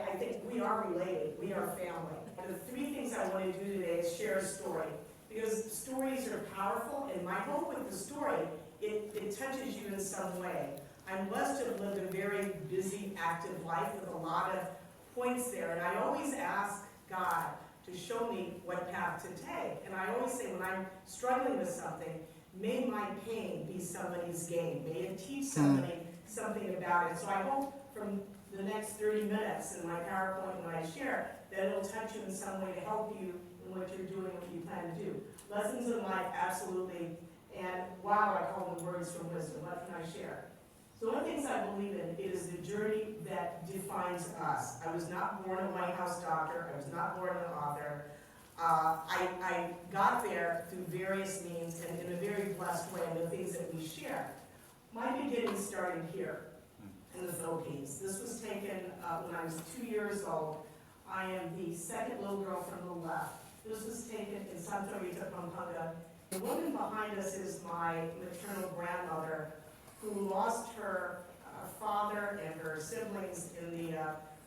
I think we are related. We are family. And the three things I want to do today is share a story. Because stories are powerful, and my hope with the story, it touches you in some way. I'm blessed to have lived a very busy, active life with a lot of points there. And I always ask God to show me what path to take. And I always say when I'm struggling with something, may my pain be somebody's gain. May it teach somebody something about it. So I hope from the next 30 minutes in my PowerPoint when I share that it'll touch you in some way to help you in what you're doing, what you plan to do. Lessons in life, absolutely. And wow, I call them words from wisdom. What can I share? So one of the things I believe in, it is the journey that defines us. I was not born a White House doctor. I was not born an author. I got there through various means and in a very blessed way, and the things that we share. My beginning started here in the Philippines. This was taken when I was 2 years old. I am the second little girl from the left. This was taken in Santa Rita, Pampanga. The woman behind us is my maternal grandmother, who lost her father and her siblings in the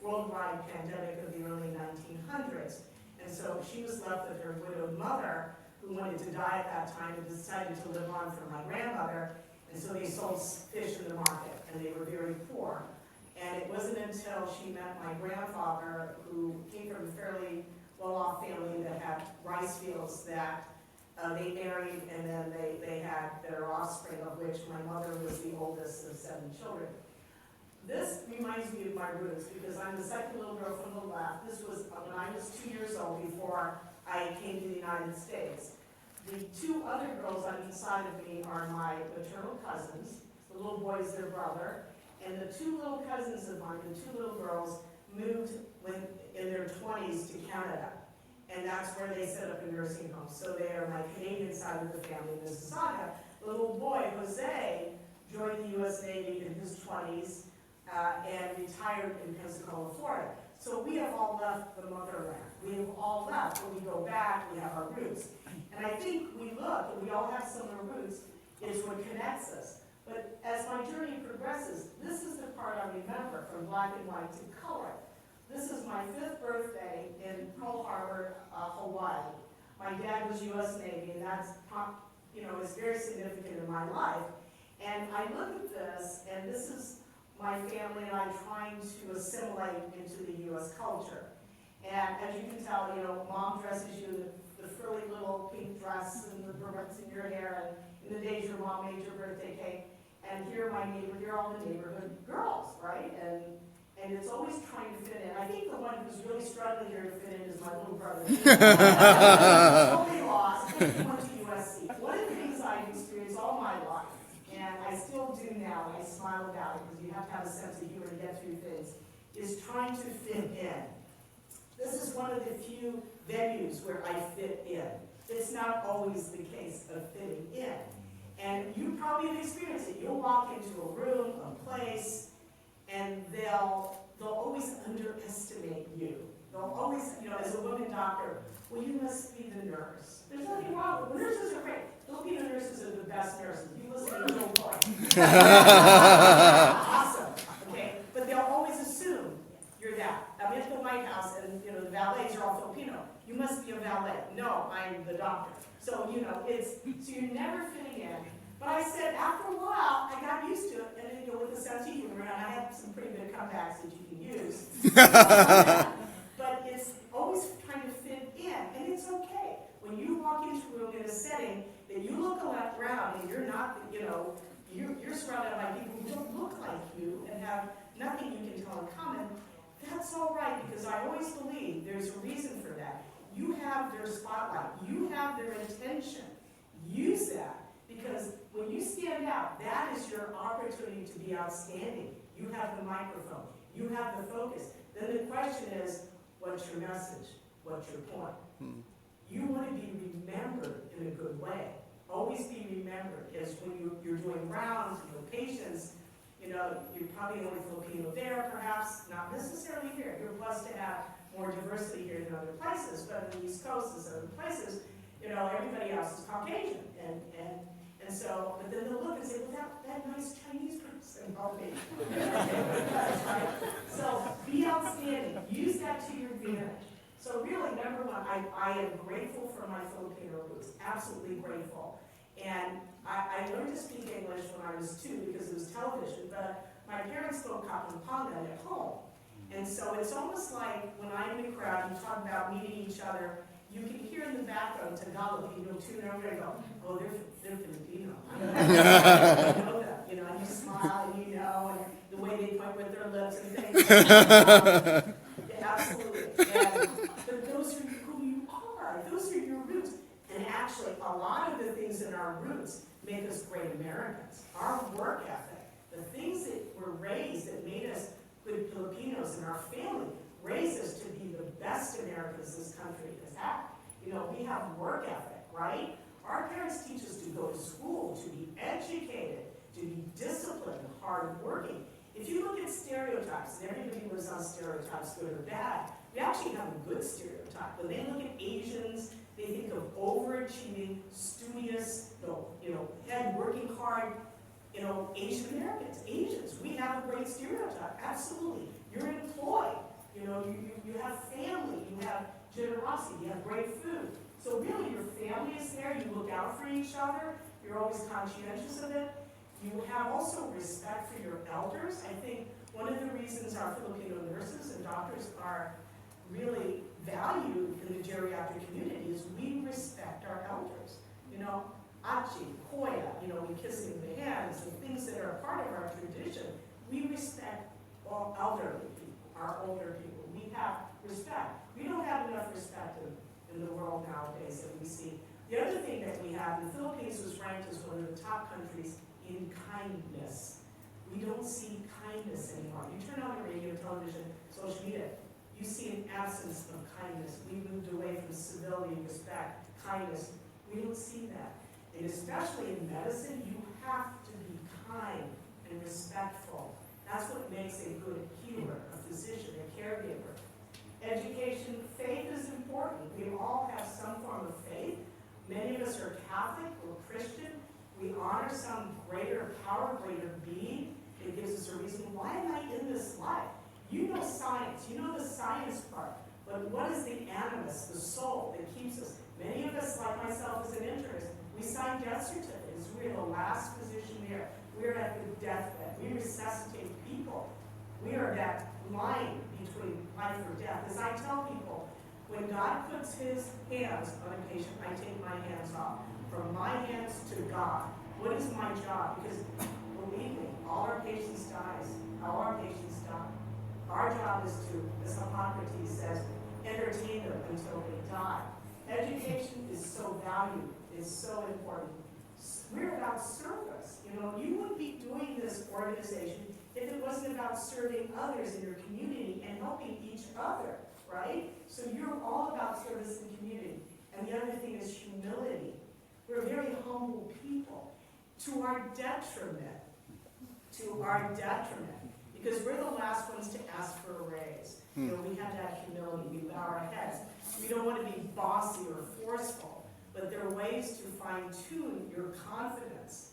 worldwide pandemic of the early 1900s. And so she was left with her widowed mother, who wanted to die at that time and decided to live on for my grandmother. And so they sold fish in the market, and they were very poor. And it wasn't until she met my grandfather, who came from a fairly well-off family that had rice fields, that they married, and then they had their offspring, of which my mother was the oldest of 7 children. This reminds me of my roots, because I'm the second little girl from the left. This was when I was 2 years old, before I came to the United States. The 2 other girls on each side of me are my maternal cousins. The little boy is their brother. And the 2 little cousins of mine, the 2 little girls, moved in their 20s to Canada. And that's where they set up a nursing home. So they are my Canadian side of the family in Mississauga. The little boy, Jose, joined the U.S. Navy in his 20s and retired in Pensacola, Florida. So we have all left the motherland. We have all left. When we go back, we have our roots. And I think we look, and we all have similar roots, is what connects us. But as my journey progresses, this is the part I remember, from black and white to color. This is my 5th birthday in Pearl Harbor, Hawaii. My dad was U.S. Navy, and that's, is very significant in my life. And I look at this, and this is my family and I trying to assimilate into the U.S. culture. And as you can tell, Mom dresses you in the frilly little pink dress and the barrettes in your hair, and in the days your mom made your birthday cake. And here are all the neighborhood girls, right? And it's always trying to fit in. I think the one who's really struggling here to fit in is my little brother. Totally lost. He went to USC. One of the things I've experienced all my life, and I still do now, and I smile about it because you have to have a sense of humor to get through things, is trying to fit in. This is one of the few venues where I fit in. It's not always the case of fitting in. And you probably have experienced it. You'll walk into a room, a place, and they'll always underestimate you. They'll always, as a woman doctor, well, you must be the nurse. There's nothing wrong with it. Nurses are great. Filipino nurses are the best nurses. You listen to Joe Boy. Awesome. Okay? But they'll always assume you're that. I'm at the White House, and the valets are all Filipino. You must be a valet. No, I'm the doctor. So, so you're never fitting in. But I said, after a while, I got used to it, and then with a sense of humor, and I had some pretty good comebacks that you can use. But it's always trying to fit in, and it's okay. When you walk into a room in a setting that you look around, and you're not, you're surrounded by people who don't look like you and have nothing you can tell in common, that's all right, because I always believe there's a reason for that. You have their spotlight. You have their attention. Use that. Because when you stand out, that is your opportunity to be outstanding. You have the microphone. You have the focus. Then the question is, what's your message? What's your point? You want to be remembered in a good way. Always be remembered. Because when you're doing rounds with patients, you're probably the only Filipino there, perhaps, not necessarily here. You're blessed to have more diversity here than other places, but in the East Coast and other places, everybody else is Caucasian. And so, but then they'll look and say, well, that nice Chinese person helped me. So be outstanding. advantage. So really, number one, I am grateful for my Filipino roots, absolutely grateful. And I learned to speak English when I was 2 because it was television, but my parents spoke Kapampangan at home. And so it's almost like when I'm in the crowd, you talk about meeting each other, you can hear in the background Tagalog, you know, tune over and go, oh, they're Filipino. You know them, you know, and you smile and you know, and the way they point with their lips and things. Yeah, absolutely. But those are who you are. Those are your roots. And actually, a lot of the things in our roots make us great Americans. Our work ethic, the things that were raised that made us good Filipinos in our family, raised us to be the best Americans this country has had. You know, we have work ethic, right? Our parents teach us to go to school, to be educated, to be disciplined, hardworking. If you look at stereotypes, and everybody lives on stereotypes, good or bad, we actually have a good stereotype. When they look at Asians, they think of overachieving, studious, working hard, Asian Americans, Asians. We have a great stereotype, absolutely. You're employed, you have family, you have generosity, you have great food. So really, your family is there, you look out for each other, you're always conscientious of it. You have also respect for your elders. I think one of the reasons our Filipino nurses and doctors are really valued in the geriatric community is we respect our elders. Achi, koya, we kissing the hands and things that are part of our tradition. We respect all elderly people, our older people. We have respect. We don't have enough respect in the world nowadays that we see. The other thing that we have, the Philippines was ranked as one of the top countries in kindness. We don't see kindness anymore. You turn on the radio, television, social media, you see an absence of kindness. We moved away from civility, respect, kindness. We don't see that. And especially in medicine, you have to be kind and respectful. That's what makes a good healer, a physician, a caregiver. Education, faith is important. We all have some form of faith. Many of us are Catholic or Christian. We honor some greater power, greater being. It gives us a reason, why am I in this life? You know science, you know the science part, but what is the animus, the soul that keeps us? Many of us, like myself as an internist, we sign death certificates. We're the last physician there. We're at the deathbed. We resuscitate people. We are that line between life or death. As I tell people, when God puts his hands on a patient, I take my hands off. From my hands to God. What is my job? Because believe me, all our patients die. All our patients die. Our job is to, as Hippocrates says, entertain them until they die. Education is so valued, is so important. We're about service. You wouldn't be doing this organization if it wasn't about serving others in your community and helping each other, right? So you're all about service in the community. And the other thing is humility. We're very humble people, to our detriment, because we're the last ones to ask for a raise. We have that humility, we bow our heads. We don't want to be bossy or forceful, but there are ways to fine-tune your confidence.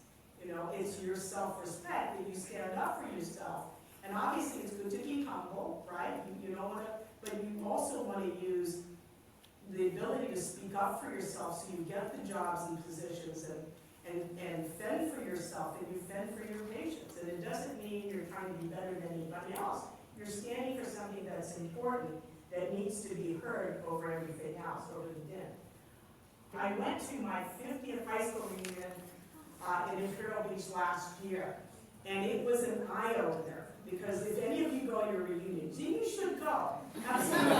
It's your self-respect that you stand up for yourself. And obviously it's good to be humble, right? You don't want to, but you also want to use the ability to speak up for yourself so you get the jobs and positions and fend for yourself and you fend for your patients. And it doesn't mean you're trying to be better than anybody else. You're standing for something that's important that needs to be heard over everything else, over the din. I went to my 50th high school reunion in Imperial Beach last year, and it was an eye-opener. Because if any of you go to your reunions, you should go. Absolutely.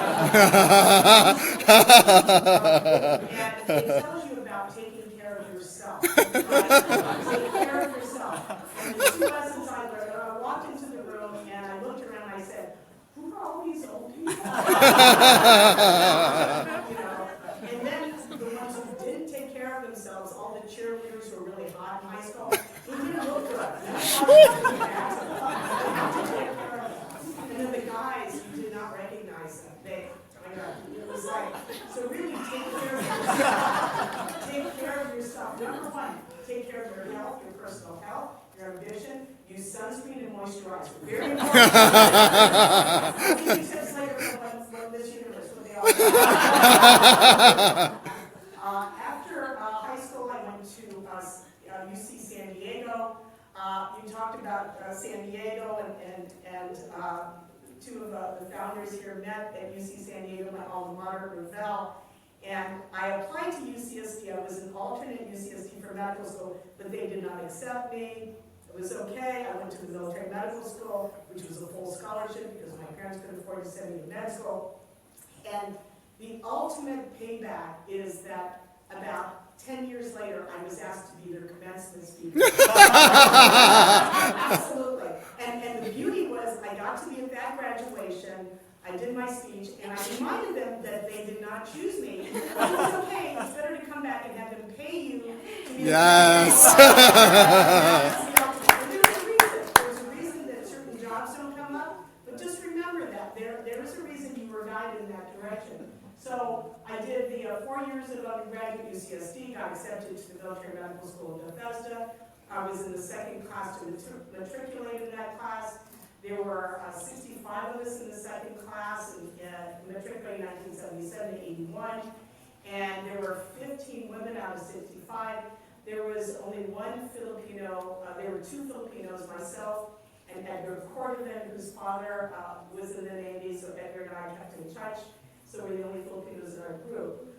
And it tells you about taking care of yourself. Right? Take care of yourself. And the 2 lessons I learned, I walked into the room and I looked around and I said, who are all these old people? And then the ones who didn't take care of themselves, all the cheerleaders who were really hot in high school, it didn't look good. And then the guys, you did not recognize them. It was like, so really take care of yourself. Take care of yourself. Number one, take care of your health, your personal health, your ambition. Use sunscreen and moisturizer. Very important. I'll give you tips later from this universe. After high school, I went to UC San Diego. You talked about San Diego, and two of the founders here met at UC San Diego, my alma mater, Ravel. And I applied to UCSD. I was an alternate UCSD for medical school, but they did not accept me. It was okay. I went to the military medical school, which was a full scholarship because my parents couldn't afford to send me to med school. And the ultimate payback is that about 10 years later, I was asked to be their commencement speaker. Absolutely. And the beauty was I got to be at that graduation. I did my speech, and I reminded them that they did not choose me. But it's okay. It's better to come back and have them pay you to be Yes. There's a reason that certain jobs don't come up, but just remember that. There is a reason you were guided in that direction. So I did the 4 years of undergraduate at UCSD, got accepted to the military medical school in Bethesda. I was in the second class to matriculate in that class. There were 65 of us in the second class, and matriculated in 1977 to 81. And there were 15 women out of 65. There was only one Filipino, there were two Filipinos, myself and Edgar Cordovan, whose father was in the Navy, so Edgar and I kept in touch. So we're the only Filipinos in our group.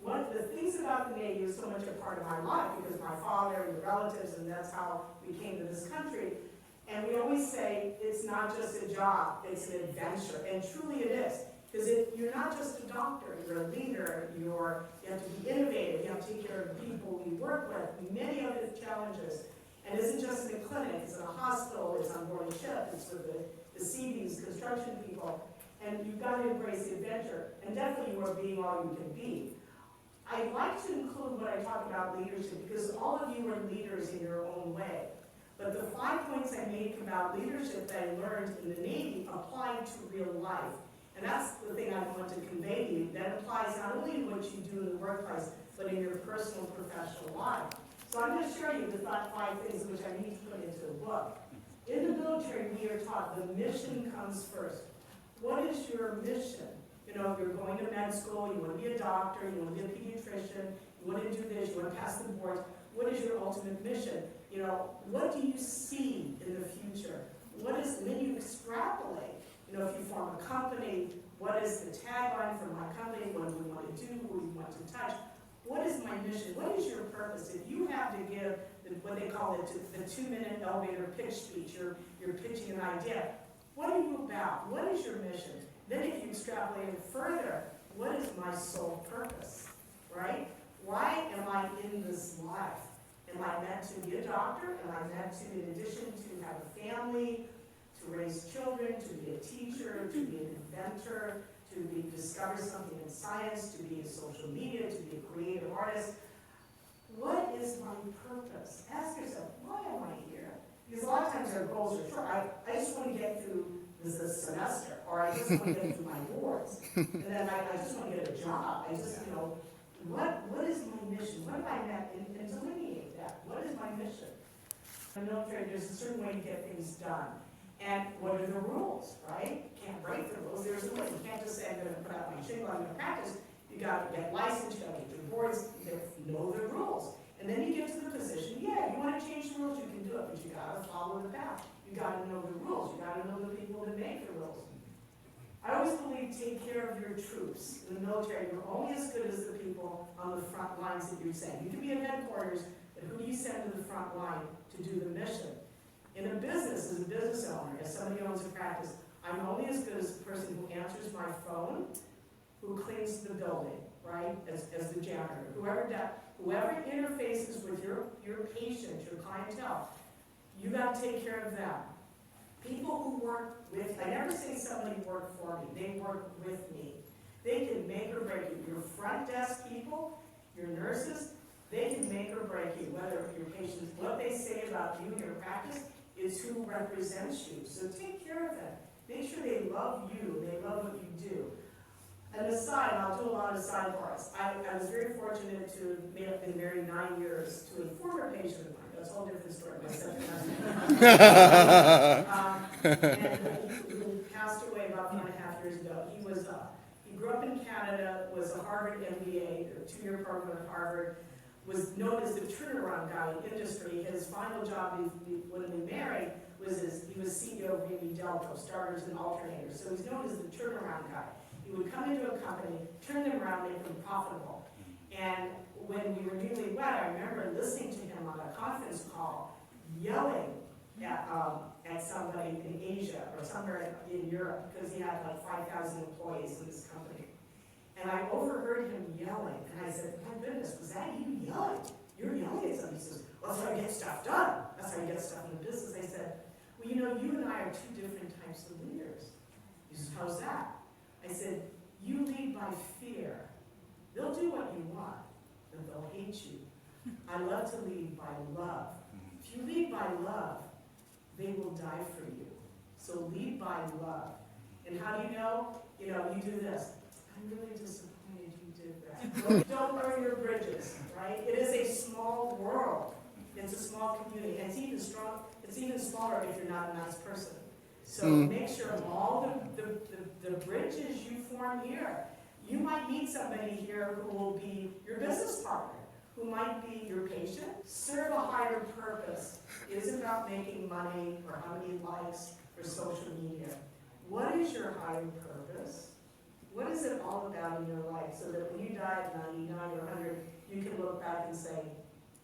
One of the things about the Navy is so much a part of my life because my father and the relatives, and that's how we came to this country. And we always say it's not just a job, it's an adventure, and truly it is. Because you're not just a doctor, you're a leader, you have to be innovative, you have to take care of the people you work with, many other challenges. And it isn't just in a clinic, it's in a hospital, it's on board a ship, it's with the Seabees, construction people. And you've got to embrace the adventure. And definitely you are being all you can be. I'd like to include when I talk about leadership, because all of you are leaders in your own way. But the 5 points I make about leadership that I learned in the Navy apply to real life. And that's the thing I want to convey to you. That applies not only to what you do in the workplace, but in your personal professional life. So I'm going to show you the 5 things which I need to put into the book. In the military, we are taught the mission comes first. What is your mission? You know, if you're going to med school, you want to be a doctor, you want to be a pediatrician, you want to do this, you want to pass the boards. What is your ultimate mission? You know, what do you see in the future? What is, and then you extrapolate. You know, if you form a company, what is the tagline for my company? What do we want to do? Who do we want to touch? What is my mission? What is your purpose? If you have to give what they call it the 2-minute elevator pitch speech, you're pitching an idea. What are you about? What is your mission? Then if you extrapolate it further, what is my sole purpose, right? Why am I in this life? Am I meant to be a doctor? Am I meant to, in addition to have a family, to raise children, to be a teacher, to be an inventor, to discover something in science, to be in social media, to be a creative artist? What is my purpose? Ask yourself, why am I here? Because a lot of times our goals are short. I just want to get through this semester, or I just want to get through my boards, and then I just want to get a job. I just, you know, what is my mission? What am I meant? And delineate that. What is my mission? In the military, there's a certain way to get things done. And what are the rules, right? You can't break the rules. There's a way. You can't just say, I'm going to put out my shingle, I'm going to practice. You got to get licensed, you got to get your boards, you know the rules. And then you get to the position, yeah, you want to change the rules, you can do it, but you got to follow the path. You got to know the rules. You got to know the people that make the rules. I always believe take care of your troops. In the military, you're only as good as the people on the front lines that you send. You can be at headquarters, but who do you send to the front line to do the mission? In a business, as a business owner, as somebody who owns a practice, I'm only as good as the person who answers my phone, who cleans the building, right, as the janitor. Whoever interfaces with your patient, your clientele, you got to take care of them. People who work with, I never say somebody worked for me, they work with me. They can make or break you. Your front desk people, your nurses, they can make or break you, whether your patients, what they say about you and your practice is who represents you. So take care of them. Make sure they love you, they love what you do. An aside, I'll do a lot of sidebars. I was very fortunate to have been married 9 years to a former patient of mine. That's a whole different story. My second husband. And who passed away about 1.5 years ago. He grew up in Canada, was a Harvard MBA, a 2-year program at Harvard, was known as the turnaround guy in industry. His final job when he married was he was CEO of Uni Delco, starters and alternators. So he's known as the turnaround guy. He would come into a company, turn them around, make them profitable. And when we were newlywed, I remember listening to him on a conference call, yelling at somebody in Asia or somewhere in Europe, because he had like 5,000 employees in this company. And I overheard him yelling, and I said, my goodness, was that you yelling? You're yelling at somebody. He says, well, that's how I get stuff done. That's how you get stuff in the business. I said, well, you know, you and I are 2 different types of leaders. He says, how's that? I said, you lead by fear. They'll do what you want, and they'll hate you. I love to lead by love. If you lead by love, they will die for you. So lead by love. And how do you know? You know, you do this. I'm really disappointed you did that. Don't burn your bridges, right? It is a small world. It's a small community. And it's even smaller if you're not a nice person. So make sure all the bridges you form here, you might meet somebody here who will be your business partner, who might be your patient. Serve a higher purpose. It isn't about making money or how many likes for social media. What is your higher purpose? What is it all about in your life so that when you die at 99 or 100, you can look back and say,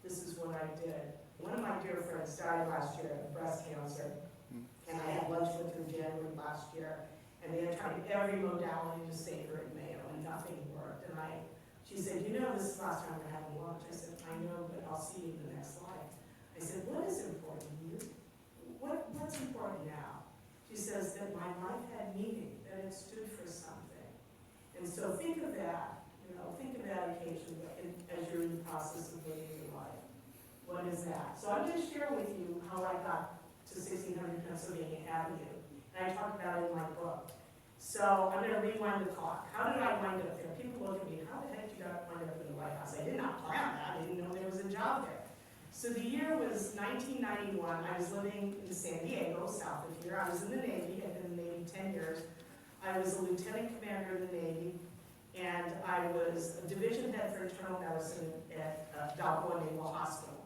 this is what I did. One of my dear friends died last year of breast cancer, and I had lunch with her in January last year, and they had tried every modality to save her at Mayo, and nothing worked. And she said, you know, this is the last time we're having lunch. I said, I know, but I'll see you in the next life. I said, what is important to you? What's important now? She says that my life had meaning, that it stood for something. And so think of that, think of that occasion as you're in the process of living your life. What is that? So I'm going to share with you how I got to 1600 Pennsylvania Avenue. And I talk about it in my book. So I'm going to rewind the clock. How did I wind up there? People look at me, how the heck did you wind up in the White House? I did not plan that. I didn't know there was a job there. So the year was 1991. I was living in San Diego, south of here. I was in the Navy. I'd been in the Navy 10 years. I was a lieutenant commander in the Navy, and I was a division head for internal medicine at Balboa Naval Hospital.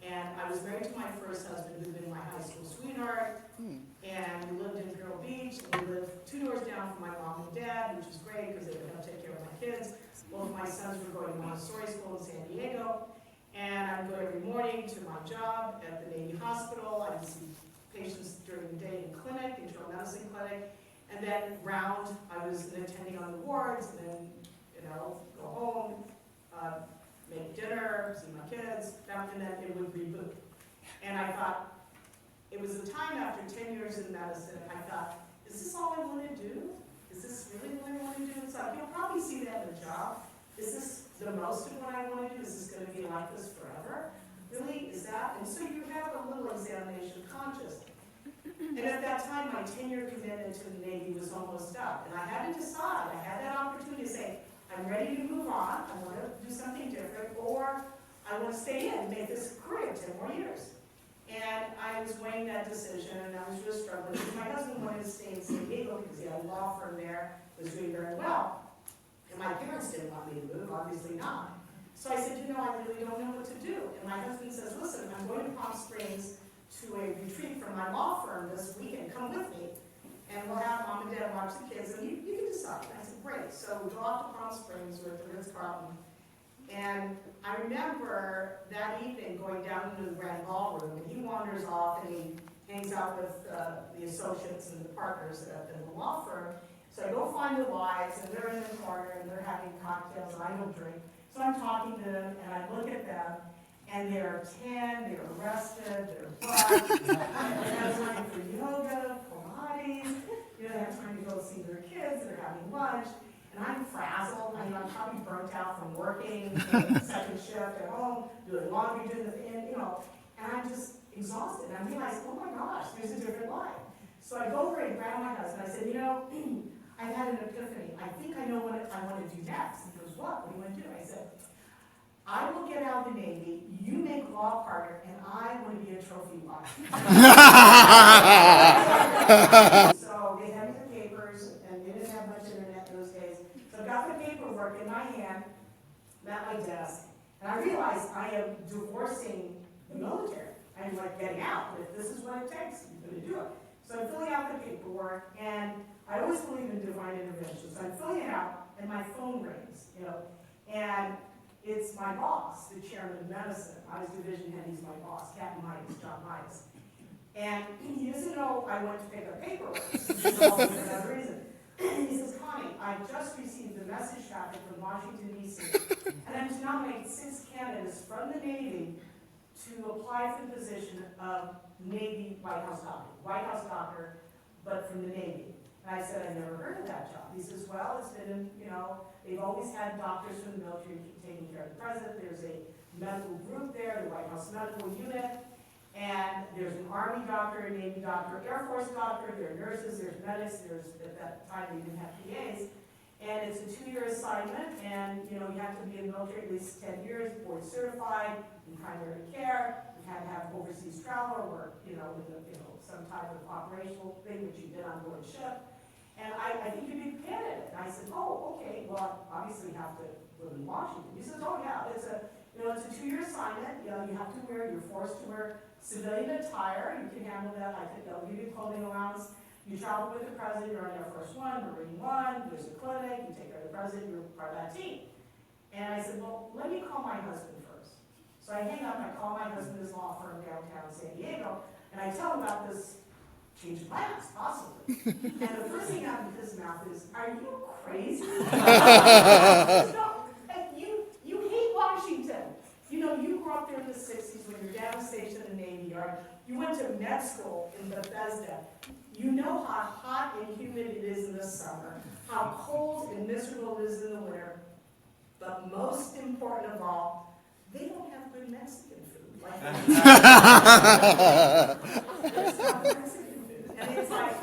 And I was married to my first husband, who'd been my high school sweetheart, and we lived in Vero Beach, and we lived 2 doors down from my mom and dad, which was great because they would help take care of my kids. Both of my sons were going to Montessori school in San Diego, and I would go every morning to my job at the Navy Hospital. I would see patients during the day in clinic, internal medicine clinic. And then I was attending on the wards, and then, go home, make dinner, see my kids, and then it would reboot. And I thought, it was a time after 10 years in medicine, I thought, is this all I want to do? Is this really what I want to do? So you'll probably see that in the job. Is this the most of what I want to do? Is this going to be like this forever? Really, is that? And so you have a little examination of conscience. And at that time, my 10-year commitment to the Navy was almost up. And I had to decide. I had that opportunity to say, I'm ready to move on. I want to do something different. Or I want to stay in and make this a career 10 more years. And I was weighing that decision, and I was really struggling. My husband wanted to stay in San Diego because he had a law firm there, was doing very well. And my parents didn't want me to move, obviously not. So I said, I really don't know what to do. And my husband says, listen, I'm going to Palm Springs to a retreat from my law firm this weekend. Come with me. And we'll have mom and dad watch the kids, and you can decide. And I said, great. So we go off to Palm Springs with the Ritz-Carlton. And I remember that evening going down into the grand ballroom, and he wanders off and he hangs out with the associates and the partners at the law firm. So I go find the wives, and they're in the corner, and they're having cocktails, and I don't drink. So I'm talking to them, and I look at them, and they're tan, they're arrested, they're black, they have time for yoga, Pilates, they have time to go see their kids, they're having lunch, and I'm frazzled. I'm probably burnt out from working, second shift at home, doing laundry, doing and I'm just exhausted. And I realized, oh my gosh, there's a different life. So I go over and grab my husband. I said, I've had an epiphany. I think I know what I want to do next. He goes, what? What do you want to do? I said, I will get out of the Navy, you make law partner, and I want to be a trophy wife. So they had the papers, and they didn't have much internet those days. got the paperwork in my hand, I'm at my desk, and I realized I am divorcing the military. I'm like getting out. If this is what it takes, I'm going to do it. So I'm filling out the paperwork, and I always believe in divine intervention. So I'm filling it out, and my phone rings, and it's my boss, the chairman of medicine. I was division head, he's my boss, Captain Midas, John Midas. And he doesn't know I went to pick up paperwork. He's also for another reason. He says, Connie, I just received the message traffic from Washington, D.C., and I'm to nominate 6 candidates from the Navy to apply for the position of Navy White House doctor, but from the Navy. And I said, I've never heard of that job. He says, well, it's been, they've always had doctors from the military taking care of the president. There's a medical group there, the White House Medical Unit, and there's an Army doctor, a Navy doctor, Air Force doctor, there are nurses, there's medics, at that time they didn't have PAs. And it's a 2-year assignment, and you have to be in the military at least 10 years, board certified in primary care. You had to have overseas travel or with some type of operational thing that you did on board ship. And I think you'd be a candidate. And I said, oh, okay, well, obviously you have to live in Washington. He says, oh yeah, it's a 2-year assignment. You have to you're forced to wear civilian attire. You can handle that. They'll give you clothing allowance. You travel with the president, you're on Air Force One, Marine One, there's a clinic, you take care of the president, you're part of that team. And I said, well, let me call my husband first. So I hang up, I call my husband, his law firm downtown San Diego, and I tell him about this change of plans, possibly. And the first thing out of his mouth is, are you crazy? No, you hate Washington. You grew up there in the 60s when your dad was stationed in the Navy Yard. You went to med school in Bethesda. You know how hot and humid it is in the summer, how cold and miserable it is in the winter. But most important of all, they don't have good Mexican food. There's not Mexican food. And it's like,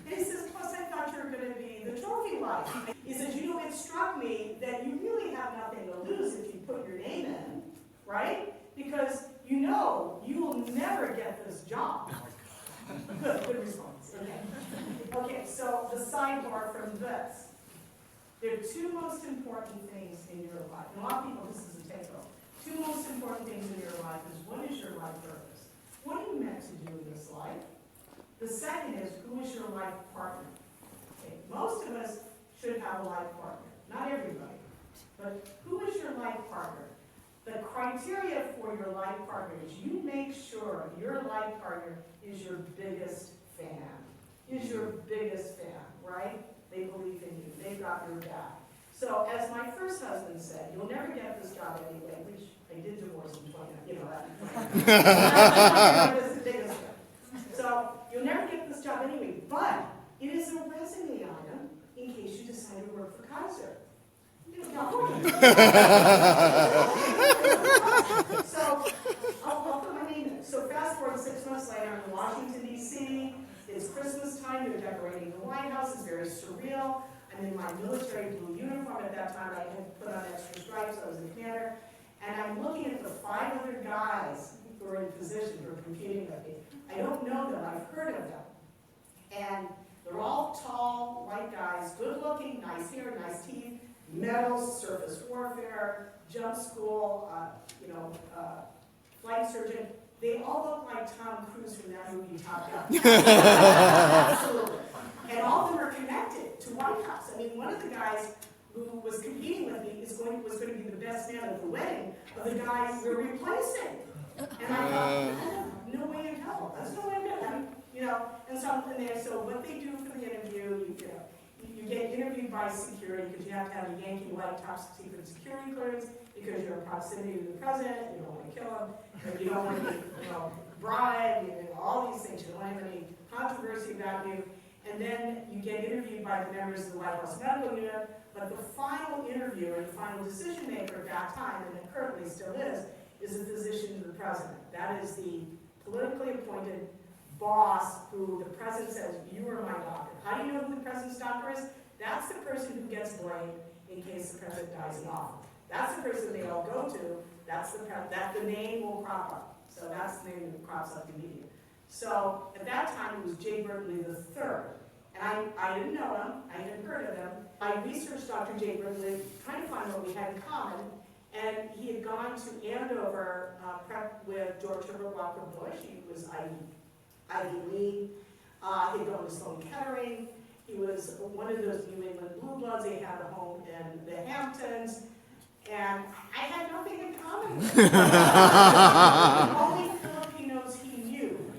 he says, plus I thought you were going to be the trophy wife. He says, it struck me that you really have nothing to lose if you put your name in, right? Because you will never get this job. Good response. Okay, so the sidebar from this. There are 2 most important things in your life. And a lot of people, this is a take-home. 2 most important things in your life is, what is your life purpose? What are you meant to do in this life? The second is, who is your life partner? Okay, most of us should have a life partner. Not everybody. But who is your life partner? The criteria for your life partner is you make sure your life partner is your biggest fan. Is your biggest fan, right? They believe in you. They've got your back. So as my first husband said, you'll never get this job anyway, which I did divorce in 20, that was the biggest one. So you'll never get this job anyway, but it is a resume item in case you decide to work for Kaiser. So I'll put my name in. So fast forward 6 months later, I'm in Washington, D.C. It's Christmas time. They're decorating the White House. It's very surreal. I'm in my military blue uniform. At that time, I had put on extra stripes. I was a commander. And I'm looking at the 500 guys who are in position, who are competing with me. I don't know them. I've heard of them. And they're all tall, white guys, good-looking, nice hair, nice teeth, medals, surface warfare, jump school, flight surgeon. They all look like Tom Cruise from that movie, Top Gun. Absolutely. And all of them are connected to White House. I mean, one of the guys who was competing with me was going to be the best man at the wedding of the guy we're replacing. And I thought, no way in hell. That's no way in hell. And so I'm in there. So what they do for the interview, you get interviewed by security because you have to have a Yankee White top secret security clearance because you're in proximity to the president. You don't want to kill him. Or you don't want to be, bribed. All these things. You don't have any controversy about you. And then you get interviewed by the members of the White House Medical Unit. But the final interviewer and the final decision maker at that time, and it currently still is the physician to the president. That is the politically appointed boss who the president says, you are my doctor. How do you know who the president's doctor is? That's the person who gets blamed in case the president dies in office. That's the person they all go to. That's the name will crop up. So that's the name that crops up in media. So at that time it was J. Berkeley III. And I didn't know him, I hadn't heard of him. I researched Dr. Jay Brindley, trying to find what we had in common, and he had gone to Andover prep with George Herbert Walker Bush. He was Ivy League. He had gone to Sloan Kettering. He was one of those New England Blue Bloods. He had a home in the Hamptons. And I had nothing in common with him. The only Filipinos he knew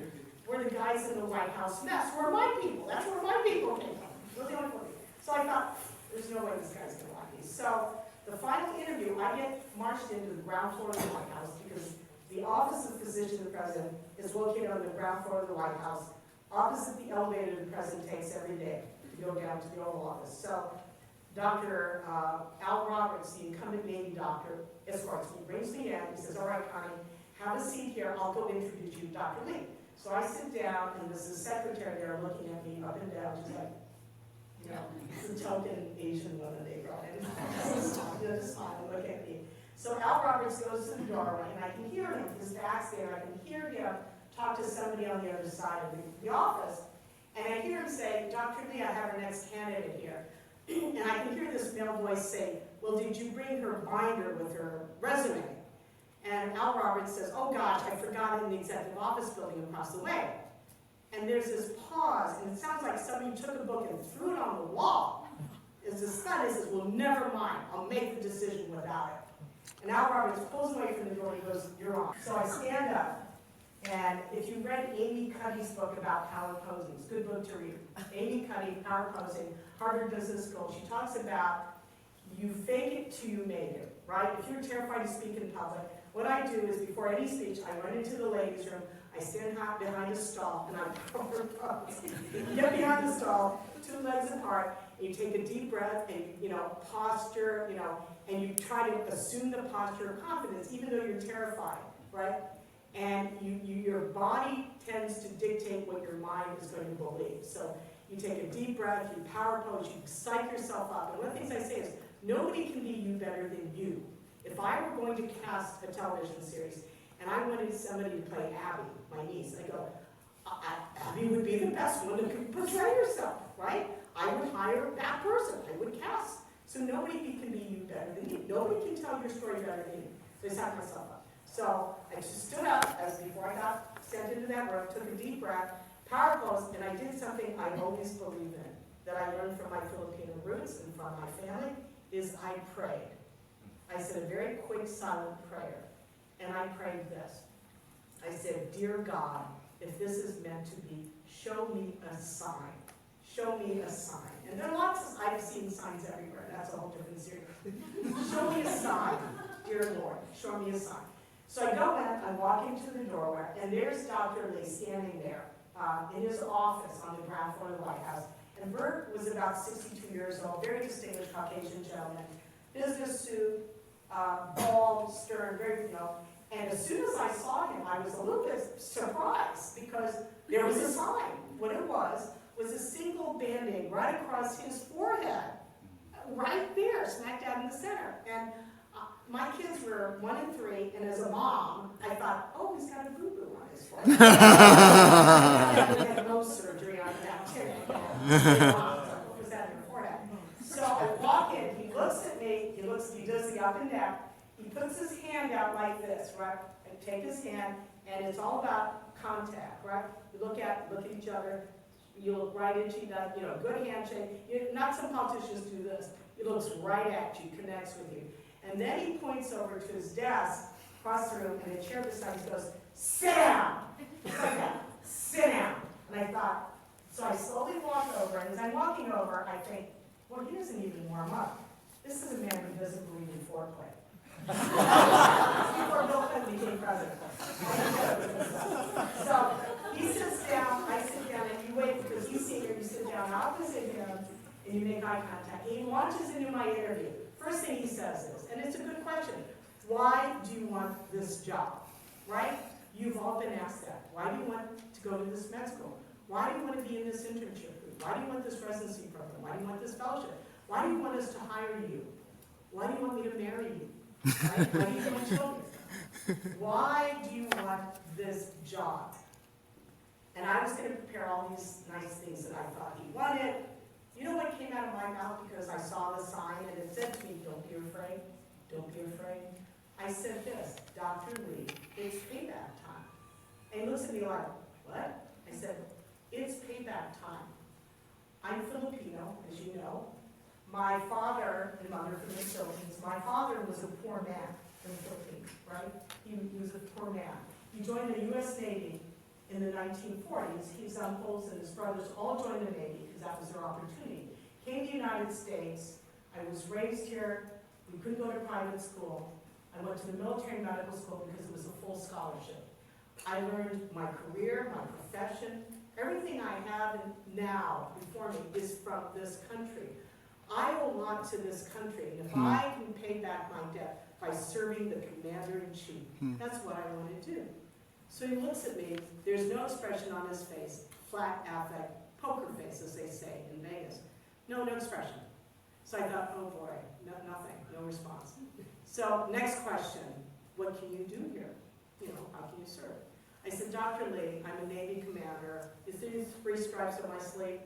were the guys in the White House mess, were my people. That's where my people came from. We're the only people. So I thought, there's no way this guy's going to like me. So the final interview, I get marched into the ground floor of the White House because the Office of Physician to the President is located on the ground floor of the White House, opposite the elevator the President takes every day to go down to the Oval Office. So Dr. Al Roberts, the incumbent Navy doctor, escorts me, brings me in. He says, all right, Connie, have a seat here. I'll go introduce you to Dr. Lee. So I sit down, and there's a secretary there looking at me up and down, just like, you know, the token Asian woman they brought in. Just smiling, look at me. So Al Roberts goes to the doorway, and I can hear him. His back's there. I can hear him talk to somebody on the other side of the office. And I hear him say, Dr. Lee, I have our next candidate here. And I can hear this male voice say, well, did you bring her binder with her resume? And Al Roberts says, oh gosh, I forgot it in the executive office building across the way. And there's this pause, and it sounds like somebody took a book and threw it on the wall. It's a study, says, well, never mind, I'll make the decision without it. And Al Roberts pulls away from the door, he goes, you're on. So I stand up. And if you read Amy Cuddy's book about power posing, it's a good book to read. Amy Cuddy, Power Posing, Harvard Business School. She talks about you fake it till you make it, right? If you're terrified to speak in public, what I do is before any speech, I run into the ladies' room, I stand behind a stall, and I power pose. You get behind the stall, 2 legs apart, and you take a deep breath, and posture, and you try to assume the posture of confidence, even though you're terrified, right? And your body tends to dictate what your mind is going to believe. So you take a deep breath, you power pose, you psych yourself up. And one of the things I say is, nobody can be you better than you. If I were going to cast a television series, and I wanted somebody to play Abby, my niece, I go, Abby would be the best one to portray herself, right? I would hire that person, I would cast. So nobody can be you better than you. Nobody can tell your story better than you. So I psych myself up. So I just stood up as before I got sent into that room, took a deep breath, power pose, and I did something I always believe in, that I learned from my Filipino roots and from my family, is I prayed. I said a very quick, silent prayer, and I prayed this. I said, dear God, if this is meant to be, show me a sign. Show me a sign. And there are lots of, I've seen signs everywhere. That's a whole different series. Show me a sign, dear Lord. Show me a sign. So I go in, I walk into the doorway, and there's Dr. Lee standing there in his office on the ground floor of the White House. And Bert was about 62 years old, very distinguished Caucasian gentleman, business suit, bald, stern, very, And as soon as I saw him, I was a little bit surprised because there was a sign. What it was a single band-aid right across his forehead, right there, smack dab in the center. And my kids were 1 and 3, and as a mom, I thought, oh, he's got a boo-boo on his forehead. He had nose surgery on that, too. What was that in your forehead? So I walk in, he looks at me, he does the up and down, he puts his hand out like this, right? I take his hand, and it's all about contact, right? You look at each other, you look right into each other, good handshake. Not some politicians do this. He looks right at you, connects with you. And then he points over to his desk, across the room, and the chair beside him goes, sit down! Just like that, sit down. And I thought, so I slowly walk over, and as I'm walking over, I think, well, he doesn't even warm up. This is a man who doesn't believe in foreplay. Before Bill Clinton became president. So he sits down, I sit down, and you wait, because he's senior, you sit down opposite him, and you make eye contact. He launches into my interview. First thing he says is, and it's a good question, why do you want this job, right? You've all been asked that. Why do you want to go to this med school? Why do you want to be in this internship group? Why do you want this residency program? Why do you want this fellowship? Why do you want us to hire you? Why do you want me to marry you? Right? Why do you want children? Why do you want this job? And I was going to prepare all these nice things that I thought he won it. You know what came out of my mouth because I saw the sign and it said to me, don't be afraid, don't be afraid. I said this, Dr. Lee, it's payback time. And he looks at me like, what? I said, it's payback time. I'm Filipino, as you know. My father and mother from the Philippines. My father was a poor man from the Philippines, right? He was a poor man. He joined the U.S. Navy in the 1940s. His uncles and his brothers all joined the Navy because that was their opportunity. Came to the United States. I was raised here. We couldn't go to private school. I went to the military medical school because it was a full scholarship. I learned my career, my profession, everything I have now before me is from this country. I owe a lot to this country, and if I can pay back my debt by serving the commander-in-chief, that's what I want to do. So he looks at me, there's no expression on his face, flat affect, poker face, as they say in Vegas. No expression. So I thought, oh boy, nothing, no response. So next question, what can you do here? You know, how can you serve? I said, Dr. Lee, I'm a Navy commander. Is there 3 stripes on my sleeve?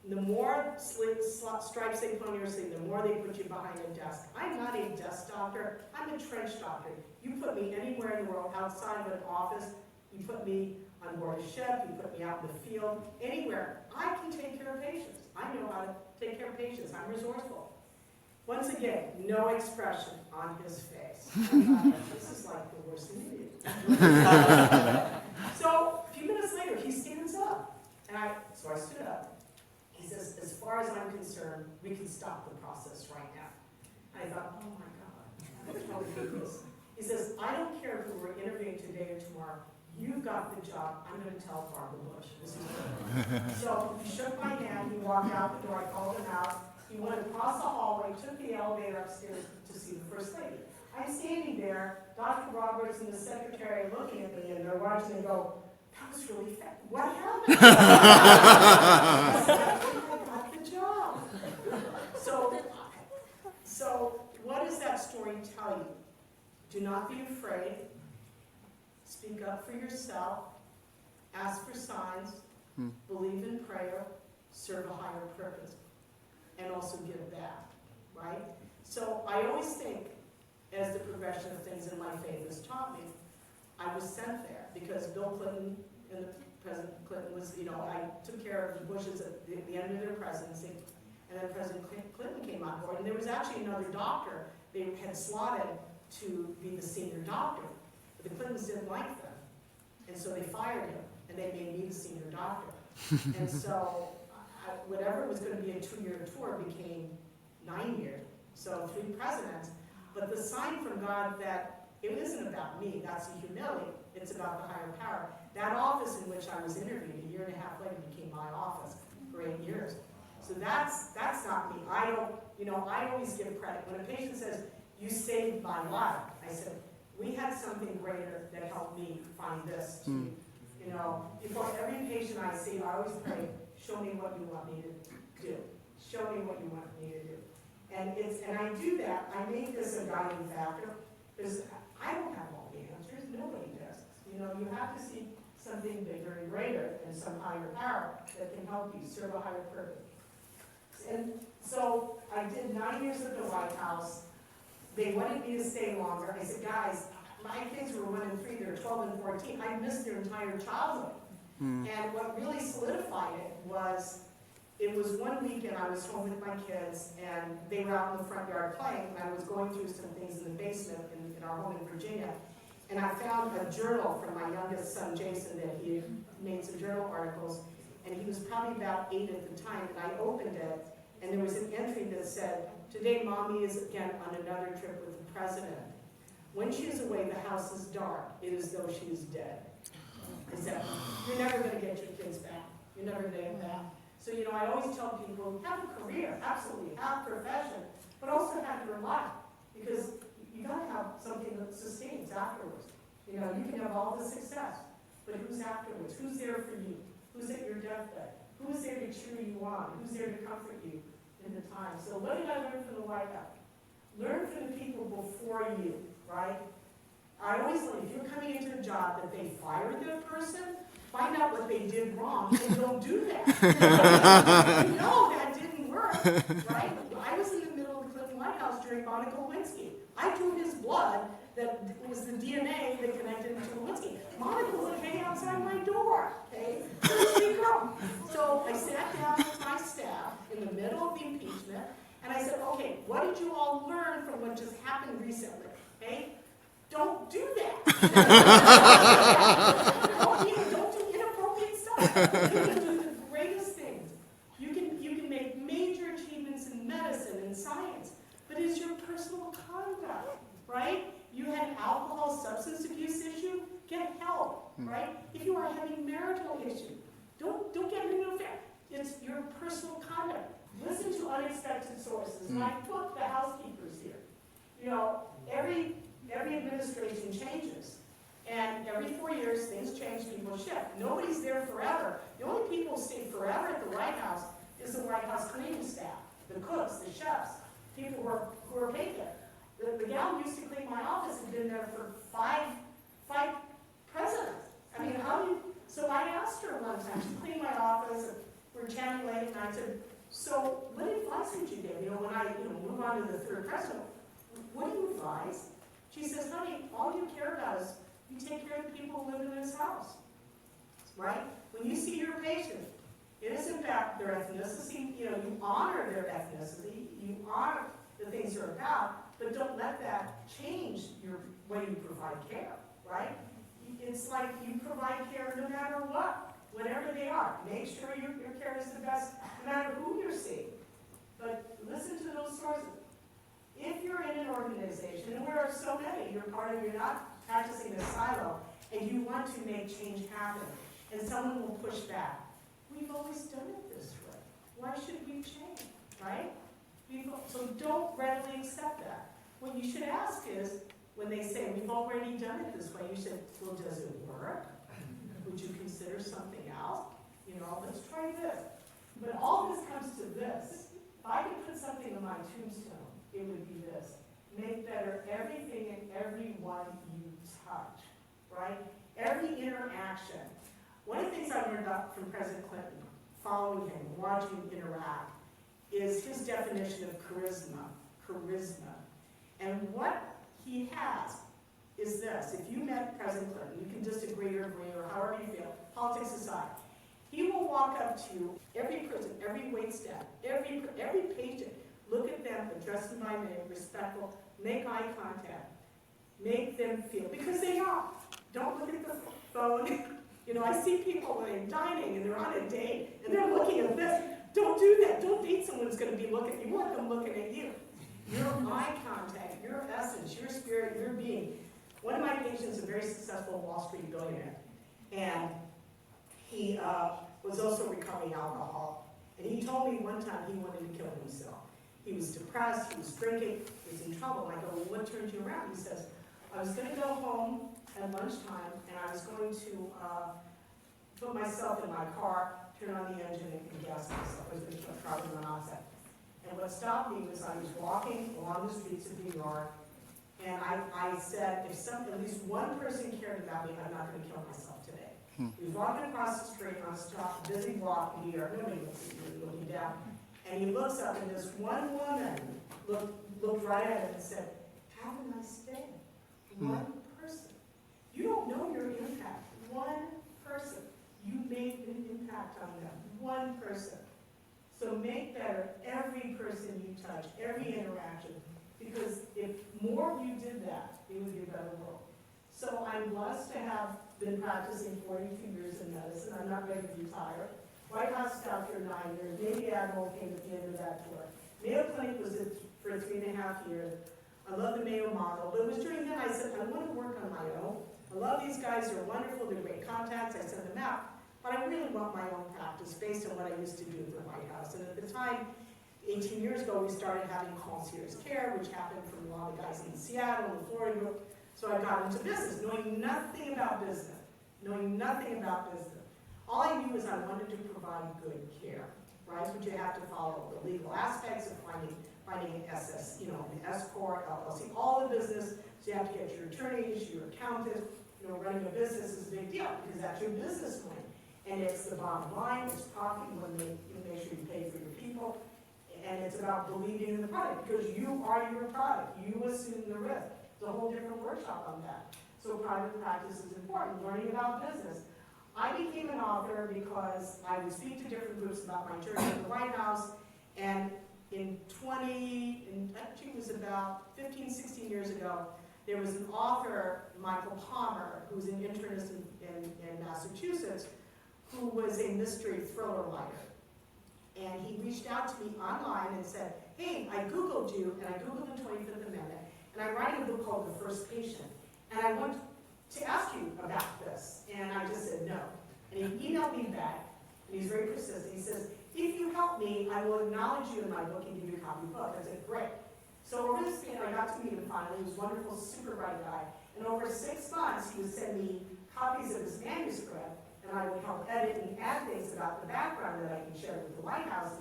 The more stripes they put on your sleeve, the more they put you behind a desk. I'm not a desk doctor. I'm a trench doctor. You put me anywhere in the world outside of an office. You put me on board a ship. You put me out in the field. Anywhere. I can take care of patients. I know how to take care of patients. I'm resourceful. Once again, no expression on his face. I thought, this is like the worst interview. So a few minutes later, he stands up. So I stood up. He says, as far as I'm concerned, we can stop the process right now. I thought, oh my God, what's wrong with this? He says, I don't care if we're interviewing today or tomorrow. You've got the job. I'm going to tell Barbara Bush. This is good. So he shook my hand. He walked out the door. I called him out. He went across the hallway, took the elevator upstairs to see the First Lady. I'm standing there, Dr. Roberts and the secretary looking at me, and they're watching and go, that was really fast. What happened? I said, I got the job. So what does that story tell you? Do not be afraid. Speak up for yourself. Ask for signs. Believe in prayer. Serve a higher purpose. And also give back, right? So I always think, as the progression of things in my faith has taught me, I was sent there because Bill Clinton and President Clinton was, I took care of the Bushes at the end of their presidency, and then President Clinton came on board, and there was actually another doctor they had slotted to be the senior doctor, but the Clintons didn't like them, and so they fired him, and they made me the senior doctor. And so whatever was going to be a 2-year tour became 9 years, so 3 presidents. But the sign from God that it isn't about me, that's the humility, it's about the higher power. That office in which I was interviewed a year and a half later became my office for 8 years. So that's not me. I always give credit. When a patient says, you saved my life, I said, we had something greater that helped me find this too. Before every patient I see, I always pray, show me what you want me to do. Show me what you want me to do. And I do that. I make this a guiding factor because I don't have all the answers. Nobody does. You have to see something bigger and greater and some higher power that can help you serve a higher purpose. And so I did 9 years at the White House. They wanted me to stay longer. I said, guys, my kids were 1 and 3. They're 12 and 14. I missed their entire childhood. And what really solidified it was one weekend I was home with my kids, and they were out in the front yard playing, and I was going through some things in the basement in our home in Virginia. And I found a journal from my youngest son, Jason, that he had made some journal articles, and he was probably about 8 at the time, and I opened it, and there was an entry that said, today Mommy is again on another trip with the President. When she is away, the house is dark. It is as though she is dead. I said, you're never going to get your kids back. You're never going to get them back. So, I always tell people, have a career, absolutely, have a profession, but also have your life, because you got to have something that sustains afterwards. You can have all the success, but who's afterwards? Who's there for you? Who's at your deathbed? Who's there to cheer you on? Who's there to comfort you in the time? So what did I learn from the White House? Learn from the people before you, right? I always learn, if you're coming into a job that they fired their person, find out what they did wrong, and don't do that. No, that didn't work, right? I was in the middle of the Clinton White House during Monica Lewinsky. I drew his blood that was the DNA that connected him to Lewinsky. Monica was hanging outside my door, okay? Here you go. So I sat down with my staff in the middle of the impeachment, and I said, okay, what did you all learn from what just happened recently, okay? Don't do that. Don't do inappropriate stuff. You can do the greatest things. You can make major achievements in medicine and science, but it's your personal conduct, right? You had an alcohol substance abuse issue, get help, right? If you are having marital issue, don't get into an affair. It's your personal conduct. Listen to unexpected sources. My book, The Housekeepers here. You know, every administration changes. And every 4 years, things change, people shift. Nobody's there forever. The only people who stay forever at the White House is the White House cleaning staff, the cooks, the chefs, people who are paid there. The gal who used to clean my office had been there for five presidents. I mean, so I asked her one time, she cleaned my office, and we were chatting late, and I said, so what advice would you give, when I move on to the third president? What do you advise? She says, honey, all you care about is you take care of the people who live in this house, right? When you see your patient, it isn't about their ethnicity, you honor their ethnicity, you honor the things they're about, but don't let that change your way you provide care, right? It's like you provide care no matter what, whatever they are. Make sure your care is the best, no matter who you're seeing. But listen to those sources. If you're in an organization, and there are so many, you're not practicing a silo, and you want to make change happen, and someone will push back. We've always done it this way. Why should we change, right? So don't readily accept that. What you should ask is, when they say, we've already done it this way, you should, well, does it work? Would you consider something else? Let's try this. But all this comes to this. If I could put something on my tombstone, it would be this. Make better everything and everyone you touch, right? Every interaction. One of the things I learned about from President Clinton, following him, watching him interact, is his definition of charisma. And what he has is this. If you met President Clinton, you can disagree or agree or however you feel, politics aside. He will walk up to every person, every waitstaff, every patient, look at them, address them by name, respectful, make eye contact, make them feel, because they are. Don't look at the phone. I see people when they're dining and they're on a date and they're looking at this. Don't do that. Don't date someone who's going to be looking at you. You want them looking at you. Your eye contact, your essence, your spirit, your being. One of my patients is a very successful Wall Street billionaire, and he was also recovering alcohol. And he told me one time he wanted to kill himself. He was depressed, he was drinking, he was in trouble. I go, well, what turned you around? He says, I was going to go home at lunchtime, and I was going to put myself in my car, turn on the engine, and gas myself. I was going to put carbon monoxide. And what stopped me was I was walking along the streets of New York, and I said, if at least one person cared about me, I'm not going to kill myself today. He was walking across the street on a busy block in New York. Nobody looks at you, looking down. And he looks up, and this one woman looked right at him and said, have a nice day. One person. You don't know your impact. One person. You made an impact on them. One person. So make better every person you touch, every interaction. Because if more of you did that, it would be a better world. So I'm blessed to have been practicing 42 years in medicine. I'm not ready to retire. White House staff for 9 years. Navy Admiral came at the end of that tour. Mayo Clinic was for 3.5 years. I love the Mayo model. But it was during that I said, I want to work on my own. I love these guys. They're wonderful. They're great contacts. I sent them out. But I really want my own practice based on what I used to do at the White House. And at the time, 18 years ago, we started having concierge care, which happened from a lot of guys in Seattle and the Florida group. So I got into business, knowing nothing about business. All I knew is I wanted to provide good care, right? But you have to follow the legal aspects of finding an SS, an S corp, LLC, all the business. So you have to get your attorneys, your accountants, running a business is a big deal because that's your business plan. And it's the bottom line, it's profit, you make sure you pay for your people, and it's about believing in the product because you are your product. You assume the risk. It's a whole different workshop on that. So private practice is important, learning about business. I became an author because I would speak to different groups about my journey in the White House, and actually it was about 15, 16 years ago, there was an author, Michael Palmer, who was an internist in Massachusetts, who was a mystery thriller writer. And he reached out to me online and said, hey, I Googled you, and I Googled the 25th Amendment, and I'm writing a book called The First Patient, and I want to ask you about this. And I just said no. And he emailed me back, and he's very persistent. He says, if you help me, I will acknowledge you in my book and give you a copy of the book. I said, great. So over this span, I got to meet him finally. He was a wonderful, super bright guy. And over 6 months, he would send me copies of his manuscript, and I would help edit and add things about the background that I can share with the White House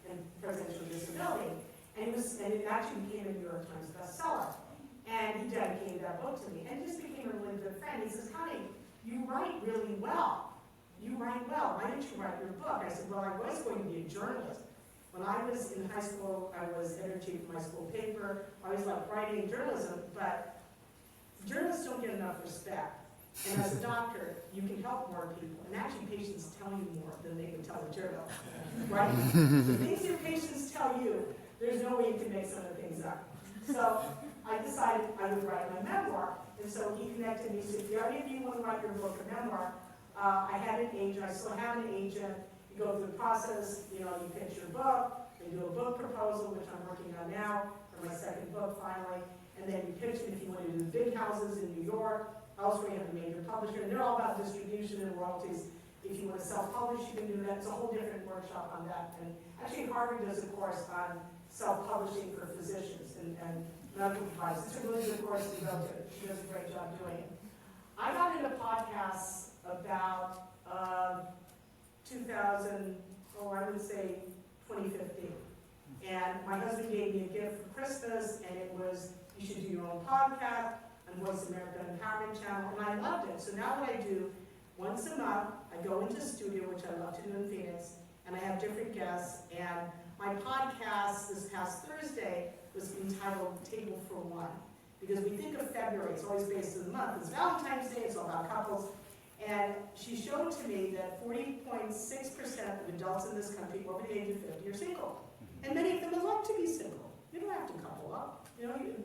and presidential disability. And it actually became a New York Times bestseller. And he dedicated that book to me, and just became a really good friend. He says, Connie, you write really well. You write well. Why didn't you write your book? I said, well, I was going to be a journalist. When I was in high school, I was editor-in-chief of my school paper. I always loved writing journalism, but journalists don't get enough respect. And as a doctor, you can help more people. And actually, patients tell you more than they can tell a journal, right? The things your patients tell you, there's no way you can make some of the things up. So I decided I would write my memoir. And so he connected me. So if any of you want to write your book or memoir, I had an agent, I still have an agent. You go through the process, you pitch your book, they do a book proposal, which I'm working on now for my second book finally, and then you pitch it if you want to do big houses in New York. Elsewhere you have a major publisher, and they're all about distribution and royalties. If you want to self-publish, you can do that. It's a whole different workshop on that. And actually Harvard does a course on self-publishing for physicians and medical providers. It's a really good course to go to. She does a great job doing it. I got into podcasts about 2015. And my husband gave me a gift for Christmas, and it was, you should do your own podcast on Voice America Empowerment Channel, and I loved it. So now what I do, once a month, I go into the studio, which I love to do in Phoenix, and I have different guests, and my podcast this past Thursday was entitled Table for One, because we think of February, it's always based on the month. It's Valentine's Day, it's all about couples. And she showed to me that 40.6% of adults in this country over the age of 50 are single. And many of them would love to be single. You don't have to couple up.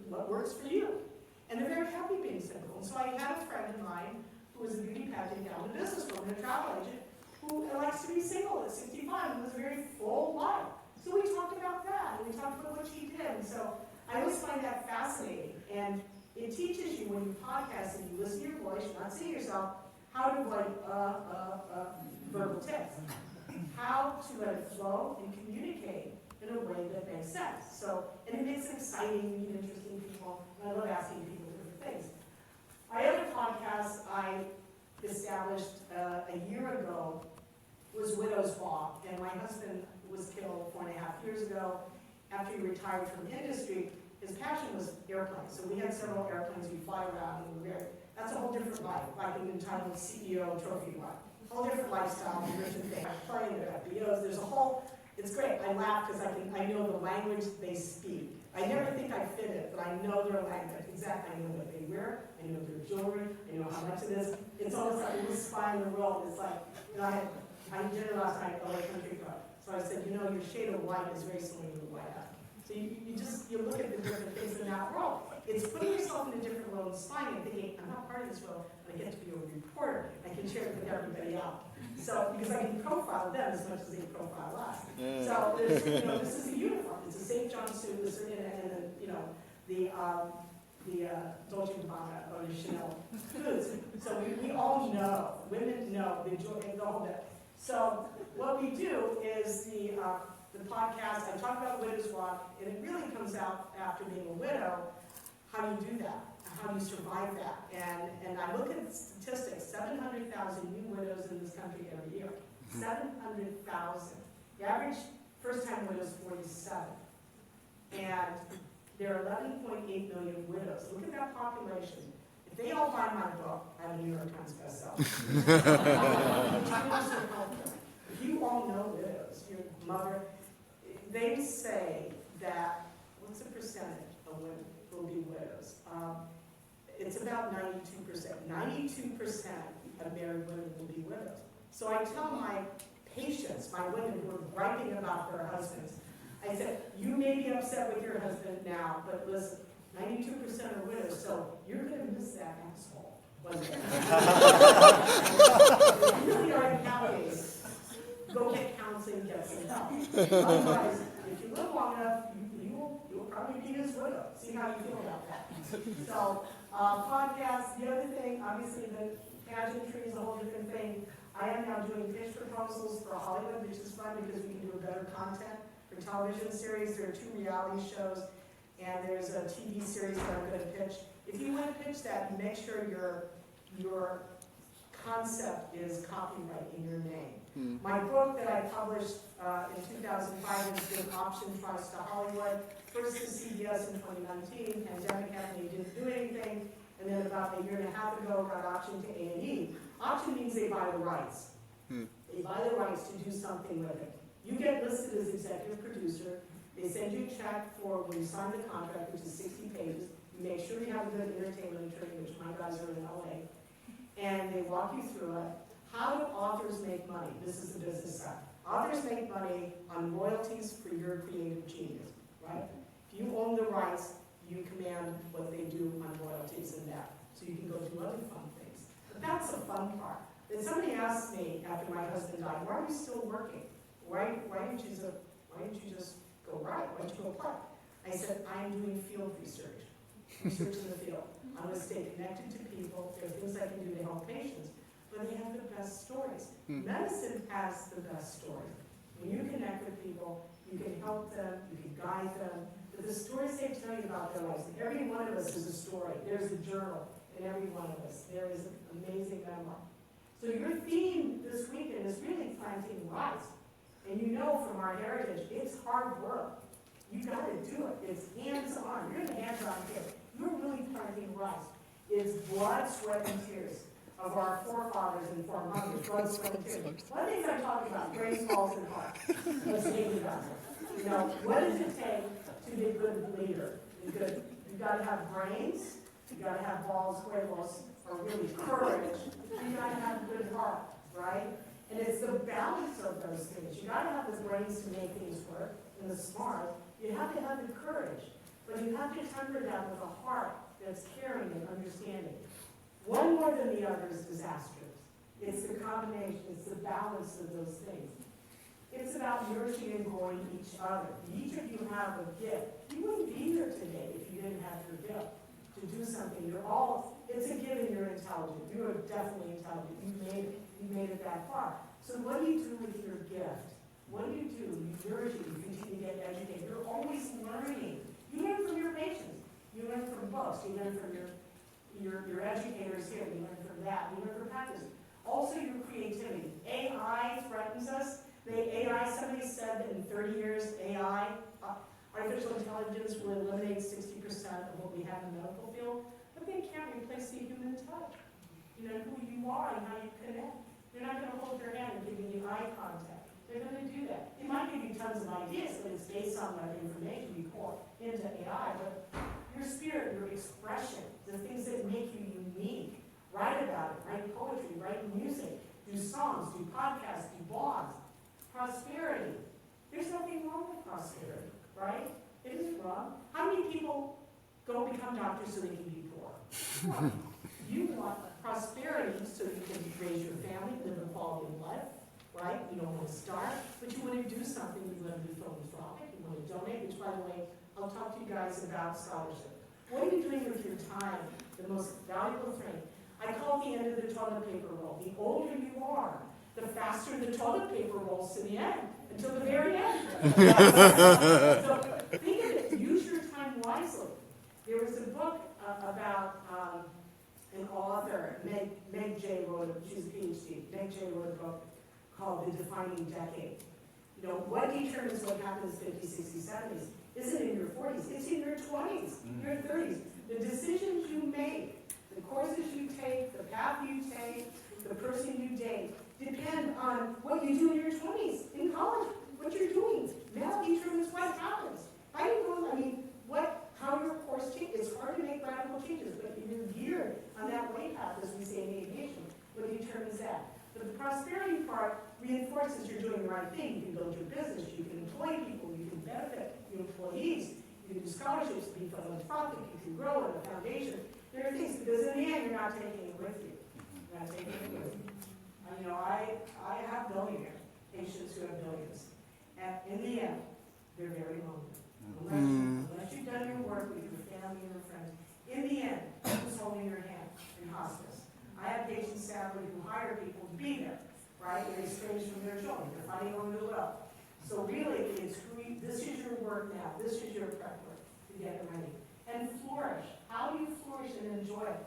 What works for you. And they're very happy being single. And so I had a friend of mine who was a beauty pageant gal, a businesswoman, a travel agent, who likes to be single at 65 and was a very full life. So we talked about that, and we talked about what she did. And so I always find that fascinating. And it teaches you when you podcast and you listen to your voice, you're not seeing yourself, how to avoid verbal tics. How to let it flow and communicate in a way that makes sense. So, and it makes it exciting, you meet interesting people, and I love asking people different things. My other podcast I established a year ago was Widow's Walk, and my husband was killed 4.5 years ago. After he retired from industry, his passion was airplanes. So we had several airplanes, we fly around, and that's a whole different life, like an entitled CEO trophy life. A whole different lifestyle, rich and famous. Playing their FBOs, there's a whole, it's great. I laugh because I know the language they speak. I never think I fit it, but I know their language. Exactly, I know what they wear, I know their jewelry, I know how much it is. It's almost like a little spy in the world. It's like, I had dinner last night at LA Country Club. So I said, your shade of white is very similar to the White House. So you look at the different things in that world. It's putting yourself in a different world and spying and thinking, I'm not part of this world, but I get to be a reporter. I can share it with everybody else. So, because I can profile them as much as they profile us. So, this is a uniform. It's a St. John suit, the Dolce & Gabbana or the Chanel foods. So we all know, women know, they enjoy the whole bit. So what we do is the podcast, I talk about Widow's Walk, and it really comes out after being a widow, how do you do that? How do you survive that? And I look at statistics, 700,000 new widows in this country every year. 700,000. The average first-time widow is 47. And there are 11.8 million widows. Look at that population. If they all buy my book. I'm a New York Times bestseller. If you all know widows, your mother, they say that, what's the percentage of women will be widows? It's about 92%. 92% of married women will be widows. So I tell my patients, my women who are griping about their husbands, I said, you may be upset with your husband now, but listen, 92% are widows, so you're going to miss that asshole one day. If you really are in nowadays, go get counseling, get some help. Otherwise, if you live long enough, you'll probably be his widow. See how you feel about that. So, podcasts, the other thing, obviously the pageantry is a whole different thing. I am now doing pitch proposals for Hollywood, which is fun because we can do better content for television series. There are 2 reality shows, and there's a TV series that I'm going to pitch. If you want to pitch that, make sure your concept is copyright in your name. My book that I published in 2005 has been optioned twice to Hollywood. First to CBS in 2019, pandemic happened, they didn't do anything, and then about a year and a half ago got optioned to A&E. Option means they buy the rights. They buy the rights to do something with it. You get listed as executive producer. They send you a check for when you sign the contract, which is 60 pages. You make sure you have a good entertainment attorney, which my guys are in LA. And they walk you through it. How do authors make money? This is the business side. Authors make money on royalties for your creative genius, right? If you own the rights, you command what they do on royalties and that. So you can go do other fun things. But that's the fun part. Then somebody asked me after my husband died, why are you still working? Why didn't you just go write? Why didn't you go play? I said, I'm doing field research. Research in the field. I'm going to stay connected to people. There are things I can do to help patients. But they have the best stories. Medicine has the best stories. When you connect with people, you can help them, you can guide them. But the stories they tell you about their lives, every one of us is a story. There's a journal in every one of us. There is an amazing memoir. So your theme this weekend is really planting rice. And you know from our heritage, it's hard work. You got to do it. It's hands-on. You're in the hands-on here. You're really planting rice. It's blood, sweat, and tears of our forefathers and foremothers. Blood, sweat, and tears. One of the things I'm talking about, brain, balls, and heart. Let's think about it. You know, what does it take to be a good leader? You've got to have brains. You've got to have balls, huevos, or really courage. You've got to have a good heart, right? And it's the balance of those things. You got to have the brains to make things work, and the smart. You have to have the courage, but you have to temper that with a heart that's caring and understanding. One more than the other is disastrous. It's the combination, it's the balance of those things. It's about nourishing and growing each other. Each of you have a gift. You wouldn't be here today if you didn't have your gift to do something. It's a given you're intelligent. You are definitely intelligent. You made it that far. So what do you do with your gift? What do? You nourish it. You continue to get educated. You're always learning. You learn from your patients. You learn from books. You learn from your educators here. You learn from that. You learn from practice. Also your creativity. AI threatens us. Somebody said that in 30 years, AI, artificial intelligence, will eliminate 60% of what we have in the medical field, but they can't replace the human touch. You know, who you are and how you connect. They're not going to hold your hand and give you eye contact. They're going to do that. They might give you tons of ideas, but it's based on what information you pour into AI. But your spirit, your expression, the things that make you unique, write about it, write poetry, write music, do songs, do podcasts, do blogs. Prosperity. There's nothing wrong with prosperity, right? It isn't wrong. How many people go become doctors so they can be poor? Well, you want prosperity so you can raise your family, live a quality of life, right? You don't want to starve, but you want to do something. You want to be philanthropic. You want to donate, which, by the way, I'll talk to you guys about scholarship. What are you doing with your time? The most valuable thing. I call it the end of the toilet paper roll. The older you are, the faster the toilet paper rolls to the end, until the very end. So think of it, use your time wisely. There was a book about an author, Meg J. wrote, she's a PhD, Meg J. wrote a book called The Defining Decade. You know, what determines what happens 50s, 60s, 70s isn't in your 40s, it's in your 20s, your 30s. The decisions you make, the The courses you take, the path you take, the person you date, depend on what you do in your 20s, in college, what you're doing. That determines what happens. How you go, how your course changes. It's hard to make radical changes, but if you're geared on that way path, as we say in aviation, what determines that? But the prosperity part reinforces you're doing the right thing. You can build your business, you can employ people, you can benefit your employees, you can do scholarships, be philanthropic, you can grow in a foundation. There are things, because in the end, you're not taking it with you. You're not taking it with you. I have billionaire patients who have billions. And in the end, they're very lonely. Unless you've done your work with your family and your friends. In the end, who's holding your hand in hospice? I have patients, sadly, who hire people to be there, right? They're estranged from their children. They're fighting on the well. So really, this is your work now. This is your prep work to get ready. And flourish. How do you flourish and enjoy it?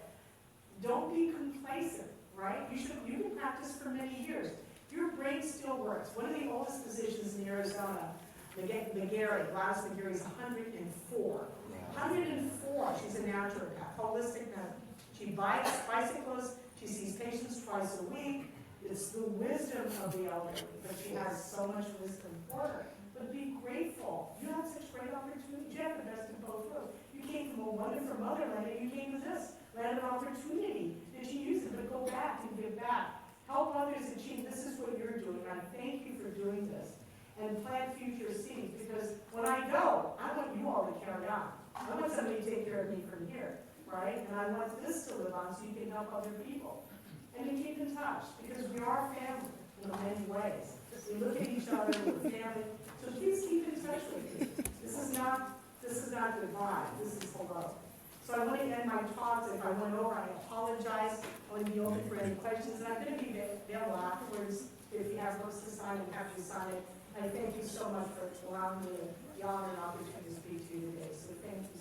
Don't be complacent, right? You can practice for many years. Your brain still works. One of the oldest physicians in Arizona, McGarry, Gladys McGarry, is 104. 104. She's a naturopath, holistic medicine. She bikes, bicycles. She sees patients twice a week. It's the wisdom of the elderly, but she has so much wisdom for her. But be grateful. You have such great opportunity. You have the best of both worlds. You came from a wonderful motherland, and you came to this land of opportunity. Did you use it? But go back and give back. Help others achieve. This is what you're doing. I thank you for doing this. And plant future seeds, because when I go, I want you all to carry on. I want somebody to take care of me from here, right? And I want this to live on so you can help other people. And to keep in touch, because we are family in many ways. We look at each other, we're family. So please keep in touch with me. This is not goodbye. This is hello. So I want to end my talks. If I went over, I apologize. I want to be open for any questions. And I'm going to be available afterwards if you have books to sign and have you sign it. And thank you so much for allowing me the honor and opportunity to speak to you today. So thank you.